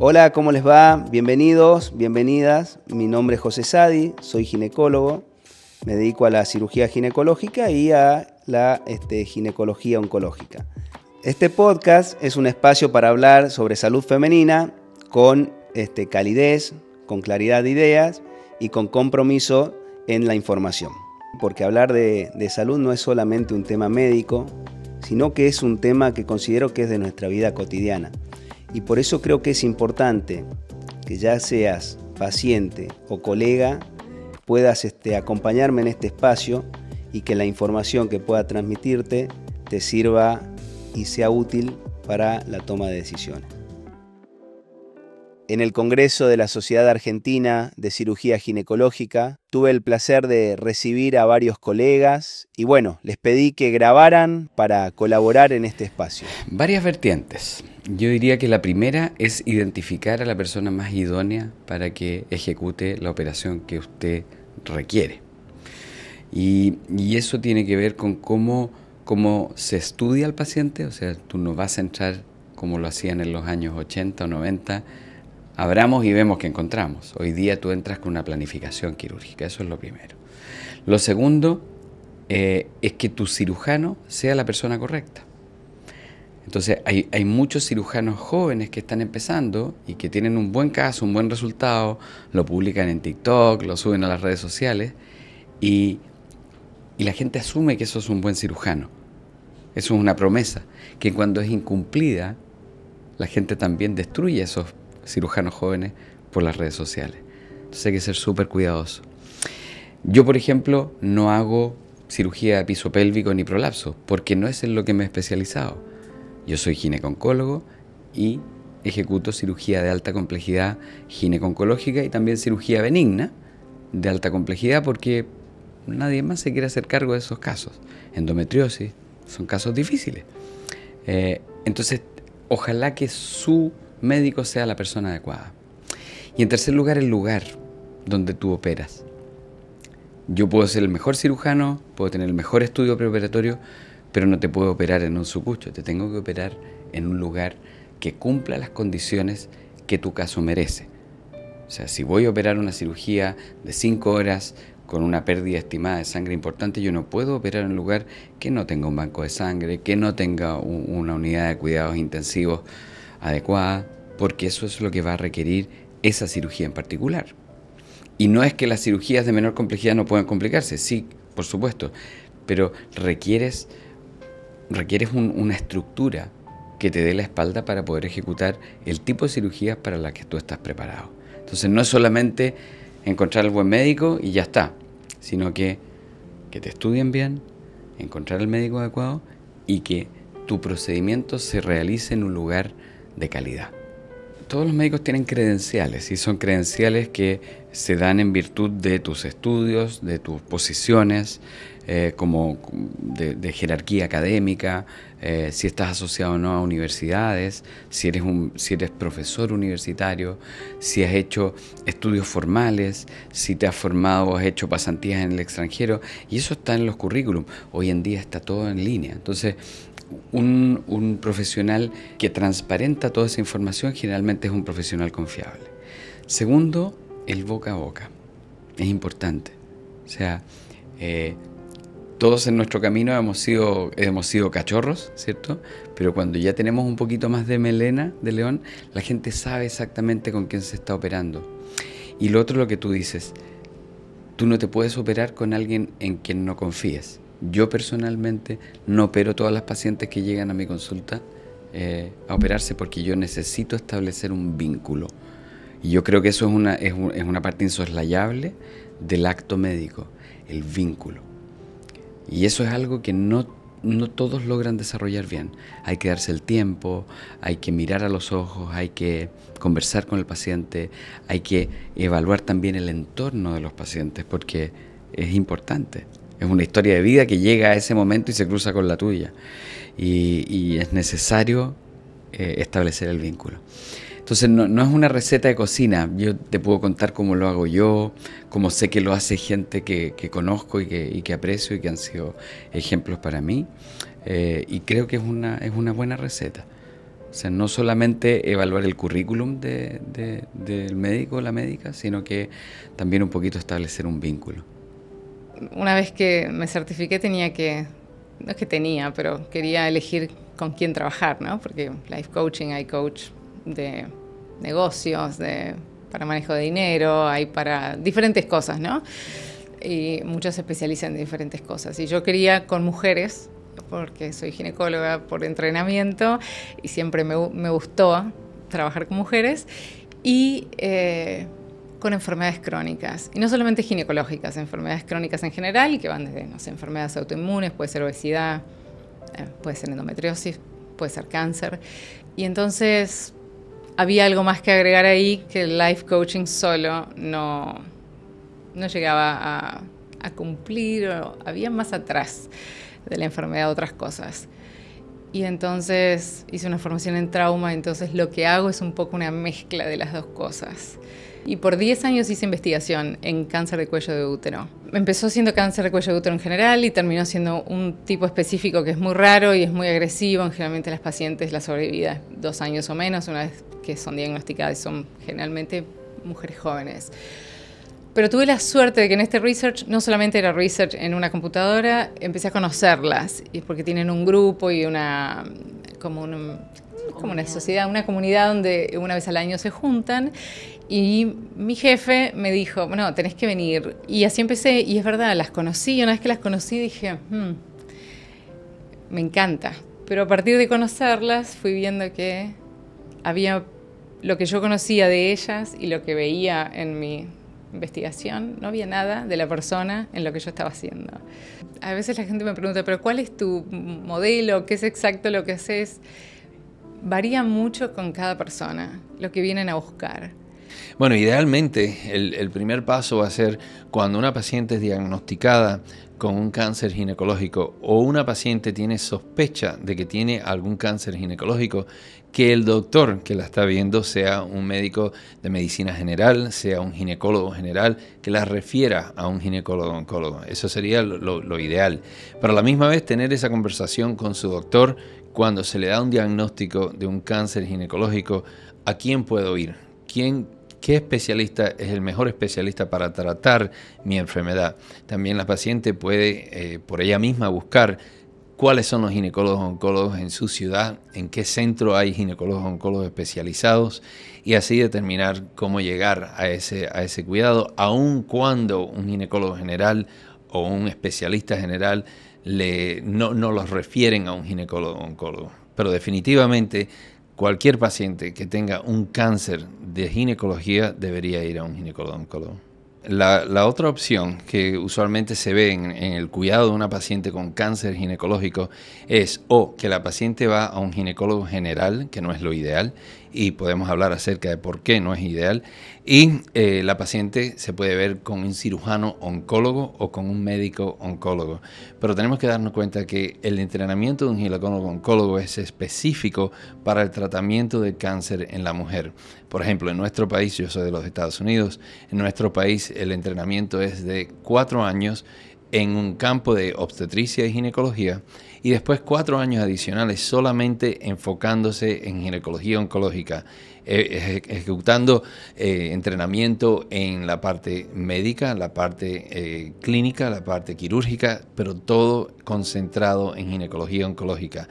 Hola, ¿cómo les va? Bienvenidos, bienvenidas. Mi nombre es José Sadi, soy ginecólogo. Me dedico a la cirugía ginecológica y a la ginecología oncológica. Este podcast es un espacio para hablar sobre salud femenina con calidez, con claridad de ideas y con compromiso en la información. Porque hablar de salud no es solamente un tema médico, sino que es un tema que considero que es de nuestra vida cotidiana. Y por eso creo que es importante que ya seas paciente o colega, puedas acompañarme en este espacio y que la información que pueda transmitirte te sirva y sea útil para la toma de decisiones. En el Congreso de la Sociedad Argentina de Cirugía Ginecológica tuve el placer de recibir a varios colegas y les pedí que grabaran para colaborar en este espacio. Varias vertientes. Yo diría que la primera es identificar a la persona más idónea para que ejecute la operación que usted requiere. Y eso tiene que ver con cómo se estudia al paciente. O sea, tú no vas a entrar como lo hacían en los años 80 o 90, abramos y vemos que encontramos. Hoy día tú entras con una planificación quirúrgica, eso es lo primero. Lo segundo es que tu cirujano sea la persona correcta. Entonces hay muchos cirujanos jóvenes que están empezando y que tienen un buen caso, un buen resultado, lo publican en TikTok, lo suben a las redes sociales y la gente asume que eso es un buen cirujano. Eso es una promesa, que cuando es incumplida, la gente también destruye a esos cirujanos jóvenes por las redes sociales. Entonces hay que ser súper cuidadoso. Yo, por ejemplo, no hago cirugía de piso pélvico ni prolapso, porque no es en lo que me he especializado. Yo soy gineco-oncólogo y ejecuto cirugía de alta complejidad gineco-oncológica y también cirugía benigna de alta complejidad porque nadie más se quiere hacer cargo de esos casos. Endometriosis, son casos difíciles. Entonces, ojalá que su médico sea la persona adecuada. Y en tercer lugar, el lugar donde tú operas. Yo puedo ser el mejor cirujano, puedo tener el mejor estudio preoperatorio, pero no te puedo operar en un sucucho, te tengo que operar en un lugar que cumpla las condiciones que tu caso merece. O sea, si voy a operar una cirugía de 5 horas con una pérdida estimada de sangre importante, yo no puedo operar en un lugar que no tenga un banco de sangre, que no tenga una unidad de cuidados intensivos adecuada, porque eso es lo que va a requerir esa cirugía en particular. Y no es que las cirugías de menor complejidad no puedan complicarse, sí, por supuesto, pero requieres una estructura que te dé la espalda para poder ejecutar el tipo de cirugías para las que tú estás preparado. Entonces no es solamente encontrar al buen médico y ya está, sino que te estudien bien, encontrar al médico adecuado y que tu procedimiento se realice en un lugar de calidad. Todos los médicos tienen credenciales y son credenciales que se dan en virtud de tus estudios, de tus posiciones, como de jerarquía académica, si estás asociado o no a universidades, si eres profesor universitario, si has hecho estudios formales, si te has formado o has hecho pasantías en el extranjero, y eso está en los currículums. Hoy en día está todo en línea. Entonces, un profesional que transparenta toda esa información generalmente es un profesional confiable. Segundo, el boca a boca. Es importante. O sea, todos en nuestro camino hemos sido cachorros, ¿cierto? Pero cuando ya tenemos un poquito más de melena de león, la gente sabe exactamente con quién se está operando. Y lo otro, lo que tú dices, tú no te puedes operar con alguien en quien no confíes. Yo personalmente no opero todas las pacientes que llegan a mi consulta a operarse porque yo necesito establecer un vínculo. Y yo creo que eso es una parte insoslayable del acto médico, el vínculo. Y eso es algo que no todos logran desarrollar bien. Hay que darse el tiempo, hay que mirar a los ojos, hay que conversar con el paciente, hay que evaluar también el entorno de los pacientes porque es importante. Es una historia de vida que llega a ese momento y se cruza con la tuya. Y es necesario establecer el vínculo. Entonces no es una receta de cocina. Yo te puedo contar cómo lo hago yo, cómo sé que lo hace gente que conozco y que aprecio y que han sido ejemplos para mí. Y creo que es una buena receta. O sea, no solamente evaluar el currículum del médico o la médica, sino que también un poquito establecer un vínculo. Una vez que me certifiqué no es que tenía, pero quería elegir con quién trabajar, ¿no? Porque life coaching, hay coach de negocios, para manejo de dinero, hay para diferentes cosas, ¿no? Y muchos se especializan en diferentes cosas. Y yo quería con mujeres, porque soy ginecóloga por entrenamiento y siempre me gustó trabajar con mujeres y con enfermedades crónicas. Y no solamente ginecológicas, enfermedades crónicas en general, que van desde, no sé, enfermedades autoinmunes, puede ser obesidad, puede ser endometriosis, puede ser cáncer. Y entonces había algo más que agregar ahí que el life coaching solo no llegaba a cumplir, o había más atrás de la enfermedad otras cosas. Y entonces hice una formación en trauma, entonces lo que hago es un poco una mezcla de las dos cosas. Y por 10 años hice investigación en cáncer de cuello de útero. Empezó siendo cáncer de cuello de útero en general y terminó siendo un tipo específico que es muy raro y es muy agresivo. Generalmente las pacientes la sobrevida 2 años o menos, una vez que son diagnosticadas, son generalmente mujeres jóvenes. Pero tuve la suerte de que en este research, no solamente era research en una computadora, empecé a conocerlas, y porque tienen un grupo y como una sociedad, una comunidad donde una vez al año se juntan, y mi jefe me dijo, bueno, tenés que venir. Y así empecé, y es verdad, las conocí, y una vez que las conocí dije, me encanta. Pero a partir de conocerlas fui viendo que había lo que yo conocía de ellas y lo que veía en mi investigación, no había nada de la persona en lo que yo estaba haciendo. A veces la gente me pregunta, ¿pero cuál es tu modelo? ¿Qué es exacto lo que haces? Varía mucho con cada persona, lo que vienen a buscar. Bueno, idealmente el primer paso va a ser cuando una paciente es diagnosticada con un cáncer ginecológico o una paciente tiene sospecha de que tiene algún cáncer ginecológico, que el doctor que la está viendo sea un médico de medicina general, sea un ginecólogo general, que la refiera a un ginecólogo-oncólogo. Eso sería lo ideal. Pero a la misma vez tener esa conversación con su doctor cuando se le da un diagnóstico de un cáncer ginecológico. ¿A quién puedo ir? ¿Qué especialista es el mejor especialista para tratar mi enfermedad? También la paciente puede por ella misma buscar cuáles son los ginecólogos oncólogos en su ciudad, en qué centro hay ginecólogos oncólogos especializados, y así determinar cómo llegar a ese cuidado, aun cuando un ginecólogo general o un especialista general no los refieren a un ginecólogo oncólogo. Pero definitivamente cualquier paciente que tenga un cáncer de ginecología debería ir a un ginecólogo oncólogo. La otra opción que usualmente se ve en el cuidado de una paciente con cáncer ginecológico es o que la paciente va a un ginecólogo general, que no es lo ideal, y podemos hablar acerca de por qué no es ideal, y la paciente se puede ver con un cirujano oncólogo o con un médico oncólogo. Pero tenemos que darnos cuenta que el entrenamiento de un ginecólogo oncólogo es específico para el tratamiento del cáncer en la mujer. Por ejemplo, en nuestro país, yo soy de los Estados Unidos, en nuestro país el entrenamiento es de 4 años en un campo de obstetricia y ginecología, y después 4 años adicionales solamente enfocándose en ginecología oncológica, ejecutando entrenamiento en la parte médica, la parte clínica, la parte quirúrgica, pero todo concentrado en ginecología oncológica.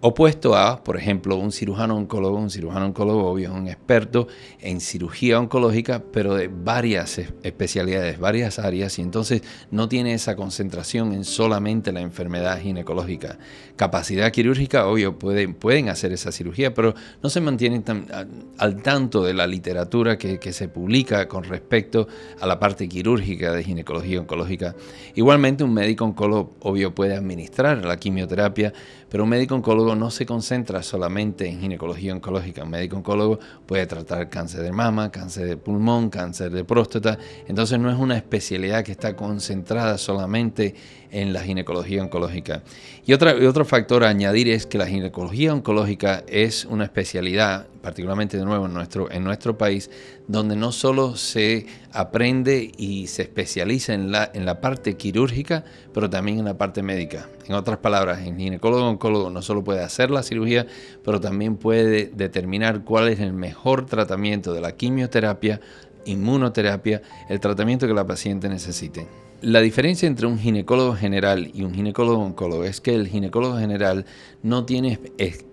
Opuesto a, por ejemplo, un cirujano oncólogo. Un cirujano oncólogo, obvio, es un experto en cirugía oncológica, pero de varias especialidades, varias áreas, y entonces no tiene esa concentración en solamente la enfermedad ginecológica. Capacidad quirúrgica, obvio, pueden hacer esa cirugía, pero no se mantienen al tanto de la literatura que se publica con respecto a la parte quirúrgica de ginecología oncológica. Igualmente, un médico oncólogo, obvio, puede administrar la quimioterapia, pero un médico oncólogo no se concentra solamente en ginecología oncológica. Un médico oncólogo puede tratar cáncer de mama, cáncer de pulmón, cáncer de próstata. Entonces no es una especialidad que está concentrada solamente en la ginecología oncológica. Y otro factor a añadir es que la ginecología oncológica es una especialidad particularmente de nuevo en nuestro país, donde no solo se aprende y se especializa en la parte quirúrgica, pero también en la parte médica. En otras palabras, el ginecólogo-oncólogo no solo puede hacer la cirugía, pero también puede determinar cuál es el mejor tratamiento de la quimioterapia, inmunoterapia, el tratamiento que la paciente necesite. La diferencia entre un ginecólogo general y un ginecólogo-oncólogo es que el ginecólogo general no tiene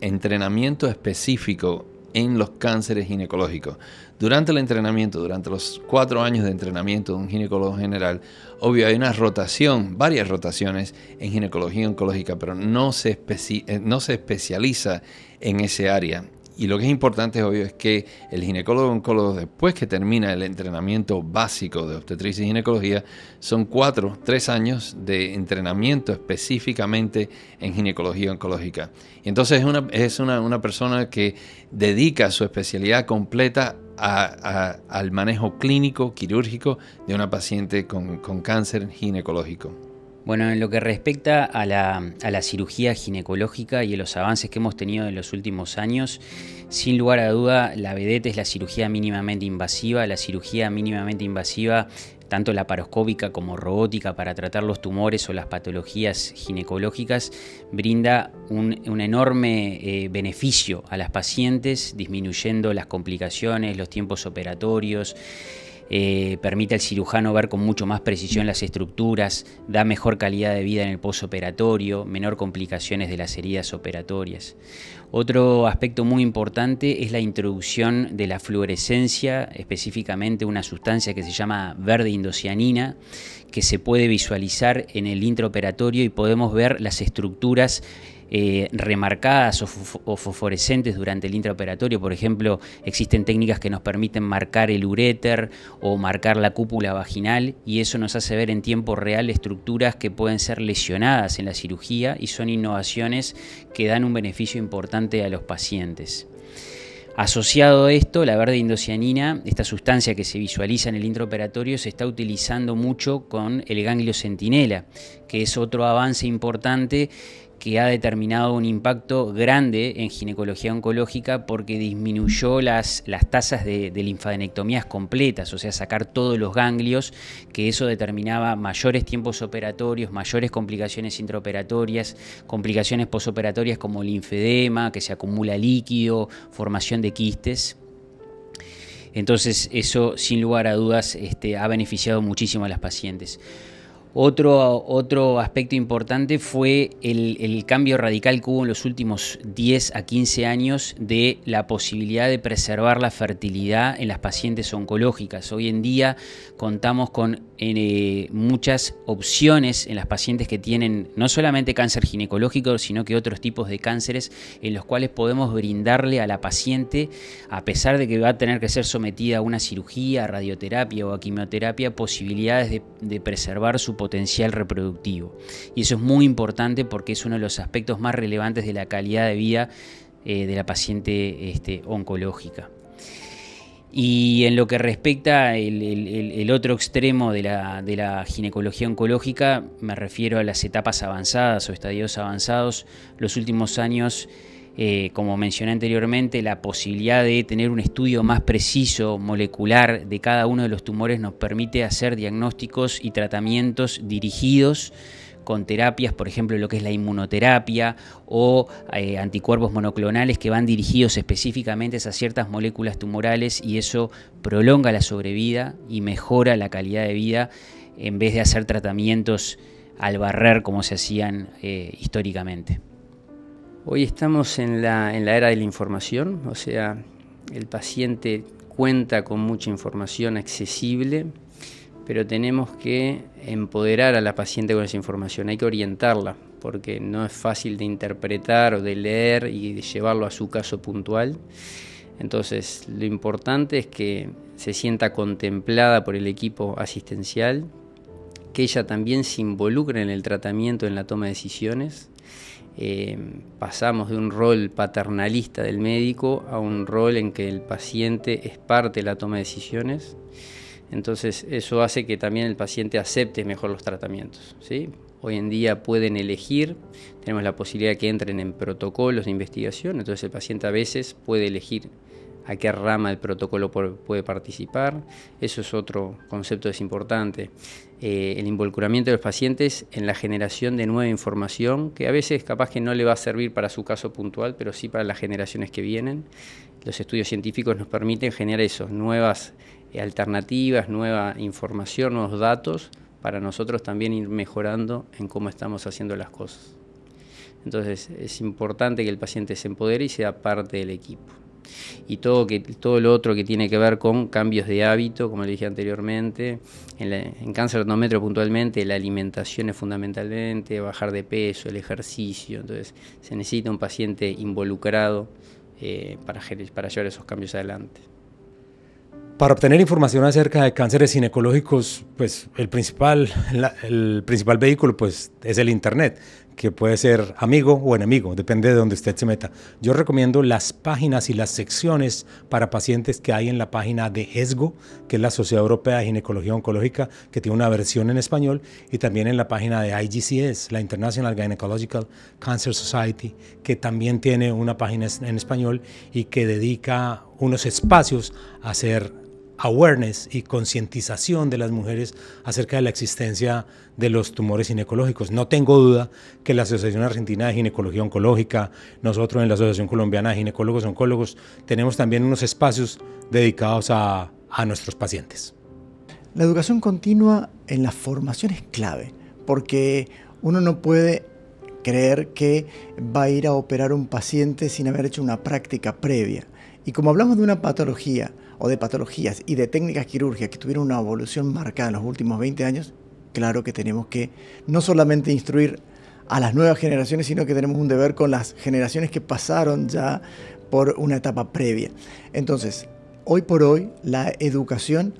entrenamiento específico en los cánceres ginecológicos. Durante el entrenamiento, durante los 4 años de entrenamiento de un ginecólogo general, obvio hay una rotación, varias rotaciones en ginecología oncológica, pero no se especializa en ese área. Y lo que es importante, obvio, es que el ginecólogo-oncólogo, después que termina el entrenamiento básico de obstetricia y ginecología, son 3 años de entrenamiento específicamente en ginecología oncológica. Y entonces es una persona que dedica su especialidad completa al manejo clínico, quirúrgico de una paciente con cáncer ginecológico. Bueno, en lo que respecta a la cirugía ginecológica y a los avances que hemos tenido en los últimos años, sin lugar a duda, la vedette es la cirugía mínimamente invasiva. La cirugía mínimamente invasiva, tanto laparoscópica como robótica, para tratar los tumores o las patologías ginecológicas, brinda un enorme beneficio a las pacientes, disminuyendo las complicaciones, los tiempos operatorios. Permite al cirujano ver con mucho más precisión las estructuras, da mejor calidad de vida en el posoperatorio, menor complicaciones de las heridas operatorias. Otro aspecto muy importante es la introducción de la fluorescencia, específicamente una sustancia que se llama verde indocianina, que se puede visualizar en el intraoperatorio y podemos ver las estructuras remarcadas o fosforescentes durante el intraoperatorio. Por ejemplo, existen técnicas que nos permiten marcar el uréter o marcar la cúpula vaginal, y eso nos hace ver en tiempo real estructuras que pueden ser lesionadas en la cirugía, y son innovaciones que dan un beneficio importante a los pacientes. Asociado a esto, la verde indocianina, esta sustancia que se visualiza en el intraoperatorio, se está utilizando mucho con el ganglio centinela, que es otro avance importante que ha determinado un impacto grande en ginecología oncológica, porque disminuyó las tasas de linfadenectomías completas, o sea, sacar todos los ganglios, que eso determinaba mayores tiempos operatorios, mayores complicaciones intraoperatorias, complicaciones posoperatorias como linfedema, que se acumula líquido, formación de quistes. Entonces eso, sin lugar a dudas, ha beneficiado muchísimo a las pacientes. Otro aspecto importante fue el cambio radical que hubo en los últimos 10 a 15 años de la posibilidad de preservar la fertilidad en las pacientes oncológicas. Hoy en día contamos con muchas opciones en las pacientes que tienen no solamente cáncer ginecológico, sino que otros tipos de cánceres, en los cuales podemos brindarle a la paciente, a pesar de que va a tener que ser sometida a una cirugía, a radioterapia o a quimioterapia, posibilidades de preservar su potencial reproductivo. Y eso es muy importante porque es uno de los aspectos más relevantes de la calidad de vida de la paciente oncológica. Y en lo que respecta el otro extremo de la ginecología oncológica, me refiero a las etapas avanzadas o estadios avanzados. Los últimos años, como mencioné anteriormente, la posibilidad de tener un estudio más preciso, molecular, de cada uno de los tumores nos permite hacer diagnósticos y tratamientos dirigidos con terapias, por ejemplo, lo que es la inmunoterapia o anticuerpos monoclonales que van dirigidos específicamente a ciertas moléculas tumorales, y eso prolonga la sobrevida y mejora la calidad de vida, en vez de hacer tratamientos al barrer como se hacían históricamente. Hoy estamos en la era de la información, o sea, el paciente cuenta con mucha información accesible, pero tenemos que empoderar a la paciente con esa información, hay que orientarla, porque no es fácil de interpretar o de leer y de llevarlo a su caso puntual. Entonces, lo importante es que se sienta contemplada por el equipo asistencial, que ella también se involucre en el tratamiento, en la toma de decisiones. Pasamos de un rol paternalista del médico a un rol en que el paciente es parte de la toma de decisiones. Entonces eso hace que también el paciente acepte mejor los tratamientos, ¿sí? Hoy en día pueden elegir, tenemos la posibilidad de que entren en protocolos de investigación, entonces el paciente a veces puede elegir a qué rama del protocolo puede participar. Eso es otro concepto que es importante. El involucramiento de los pacientes en la generación de nueva información, que a veces capaz que no le va a servir para su caso puntual, pero sí para las generaciones que vienen. Los estudios científicos nos permiten generar eso, nuevas alternativas, nueva información, nuevos datos, para nosotros también ir mejorando en cómo estamos haciendo las cosas. Entonces es importante que el paciente se empodere y sea parte del equipo. Y todo lo otro que tiene que ver con cambios de hábito, como le dije anteriormente, en cáncer endometrio puntualmente, la alimentación es fundamentalmente, bajar de peso, el ejercicio. Entonces se necesita un paciente involucrado para llevar esos cambios adelante. Para obtener información acerca de cánceres ginecológicos, pues el principal vehículo pues, es el Internet, que puede ser amigo o enemigo, depende de donde usted se meta. Yo recomiendo las páginas y las secciones para pacientes que hay en la página de ESGO, que es la Sociedad Europea de Ginecología Oncológica, que tiene una versión en español, y también en la página de IGCS, la International Gynecological Cancer Society, que también tiene una página en español y que dedica unos espacios a hacer awareness y concientización de las mujeres acerca de la existencia de los tumores ginecológicos. No tengo duda que la Asociación Argentina de Ginecología Oncológica, nosotros en la Asociación Colombiana de Ginecólogos Oncólogos, tenemos también unos espacios dedicados a nuestros pacientes. La educación continua en la formación es clave, porque uno no puede creer que va a ir a operar un paciente sin haber hecho una práctica previa. Y como hablamos de una patología o de patologías y de técnicas quirúrgicas que tuvieron una evolución marcada en los últimos 20 años, claro que tenemos que no solamente instruir a las nuevas generaciones, sino que tenemos un deber con las generaciones que pasaron ya por una etapa previa. Entonces, hoy por hoy, la educación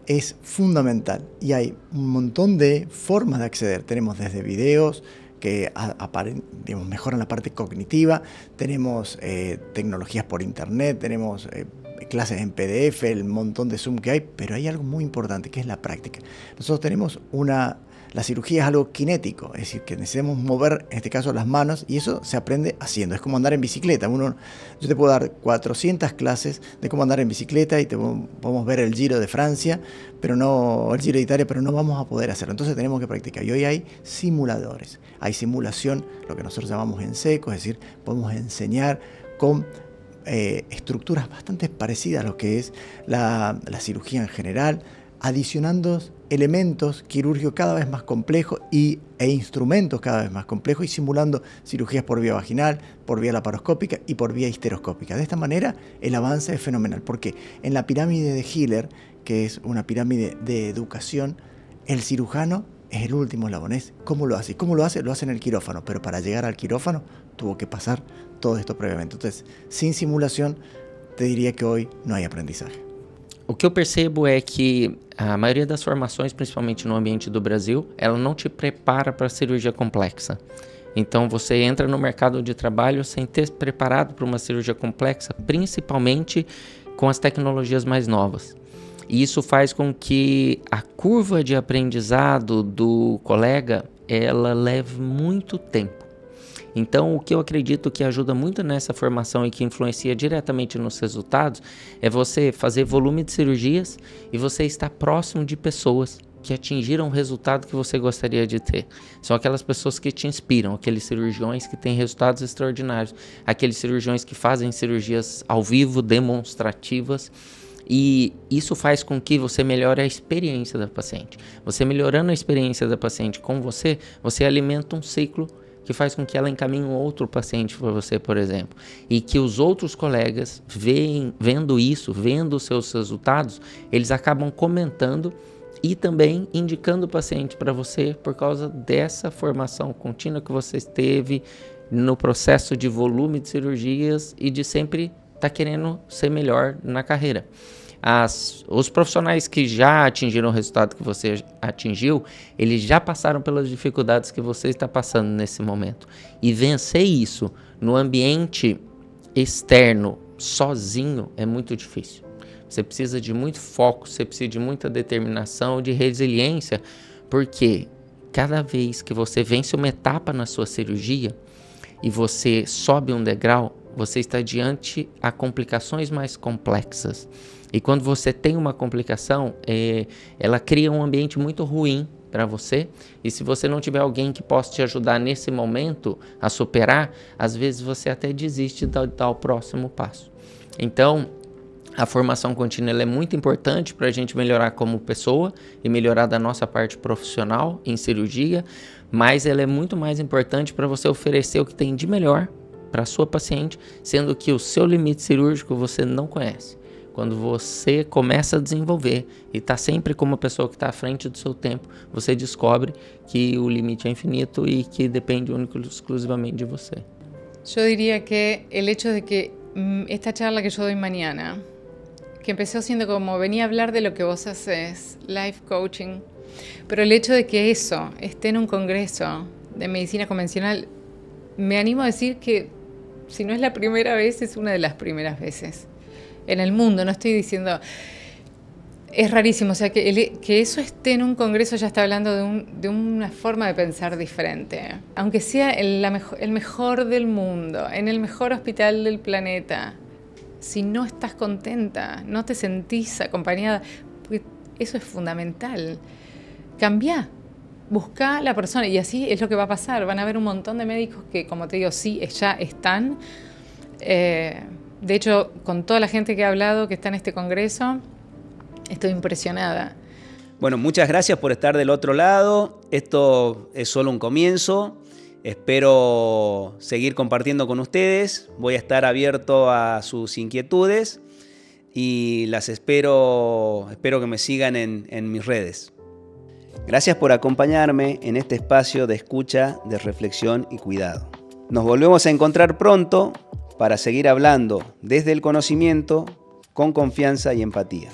es fundamental y hay un montón de formas de acceder. Tenemos desde videos que mejoran la parte cognitiva, tenemos tecnologías por internet, tenemos clases en PDF, el montón de Zoom que hay, pero hay algo muy importante que es la práctica. Nosotros tenemos la cirugía es algo kinético, es decir, que necesitamos mover, en este caso, las manos, y eso se aprende haciendo. Es como andar en bicicleta. Yo te puedo dar 400 clases de cómo andar en bicicleta y podemos ver el Giro de Francia, pero no el Giro de Italia, pero no vamos a poder hacerlo. Entonces tenemos que practicar. Y hoy hay simuladores, hay simulación, lo que nosotros llamamos en seco, es decir, podemos enseñar con estructuras bastante parecidas a lo que es la cirugía en general, adicionando elementos quirúrgicos cada vez más complejos e instrumentos cada vez más complejos y simulando cirugías por vía vaginal, por vía laparoscópica y por vía histeroscópica. De esta manera el avance es fenomenal, porque en la pirámide de Hiller, que es una pirámide de educación, el cirujano es el último eslabón. ¿Cómo lo hace? ¿Cómo lo hace? Lo hace en el quirófano, pero para llegar al quirófano tuvo que pasar todo esto previamente. Entonces, sin simulación, te diría que hoy no hay aprendizaje. O que eu percebo é que a maioria das formações, principalmente no ambiente do Brasil, ela não te prepara para a cirurgia complexa. Então você entra no mercado de trabalho sem ter preparado para uma cirurgia complexa, principalmente com as tecnologias mais novas. E isso faz com que a curva de aprendizado do colega, ela leve muito tempo. Então, o que eu acredito que ajuda muito nessa formação e que influencia diretamente nos resultados é você fazer volume de cirurgias e você estar próximo de pessoas que atingiram o resultado que você gostaria de ter. São aquelas pessoas que te inspiram, aqueles cirurgiões que têm resultados extraordinários, aqueles cirurgiões que fazem cirurgias ao vivo, demonstrativas, e isso faz com que você melhore a experiência da paciente. Você melhorando a experiência da paciente com você, você alimenta um ciclo que faz com que ela encaminhe um outro paciente para você, por exemplo, e que os outros colegas vendo isso, vendo os seus resultados, eles acabam comentando e também indicando o paciente para você por causa dessa formação contínua que você teve no processo de volume de cirurgias e de sempre estar querendo ser melhor na carreira. Os profissionais que já atingiram o resultado que você atingiu, eles já passaram pelas dificuldades que você está passando nesse momento. E vencer isso no ambiente externo, sozinho, é muito difícil. Você precisa de muito foco, você precisa de muita determinação, de resiliência, porque cada vez que você vence uma etapa na sua cirurgia e você sobe um degrau, você está diante a complicações mais complexas. E quando você tem uma complicação, ela cria um ambiente muito ruim para você. E se você não tiver alguém que possa te ajudar nesse momento a superar, às vezes você até desiste de dar o próximo passo. Então, a formação contínua ela é muito importante para a gente melhorar como pessoa e melhorar da nossa parte profissional em cirurgia, mas ela é muito mais importante para você oferecer o que tem de melhor para a sua paciente, sendo que o seu limite cirúrgico você não conhece. Quando você começa a desenvolver e está sempre como uma pessoa que está à frente do seu tempo, você descobre que o limite é infinito y que depende único y exclusivamente de você. Yo diría que el hecho de que esta charla que yo doy mañana, que empezó siendo como venía a hablar de lo que vos haces, life coaching, pero el hecho de que eso esté en un congreso de medicina convencional, me animo a decir que si no es la primera vez, es una de las primeras veces en el mundo. No estoy diciendo... Es rarísimo, o sea, que eso esté en un congreso ya está hablando de una forma de pensar diferente. Aunque sea el mejor del mundo, en el mejor hospital del planeta, si no estás contenta, no te sentís acompañada, porque eso es fundamental. Cambia, busca la persona y así es lo que va a pasar. Van a haber un montón de médicos que, como te digo, sí, ya están. De hecho, con toda la gente que he hablado que está en este congreso, estoy impresionada. Bueno, muchas gracias por estar del otro lado. Esto es solo un comienzo. Espero seguir compartiendo con ustedes. Voy a estar abierto a sus inquietudes y las espero que me sigan en mis redes. Gracias por acompañarme en este espacio de escucha, de reflexión y cuidado. Nos volvemos a encontrar pronto para seguir hablando desde el conocimiento, con confianza y empatía.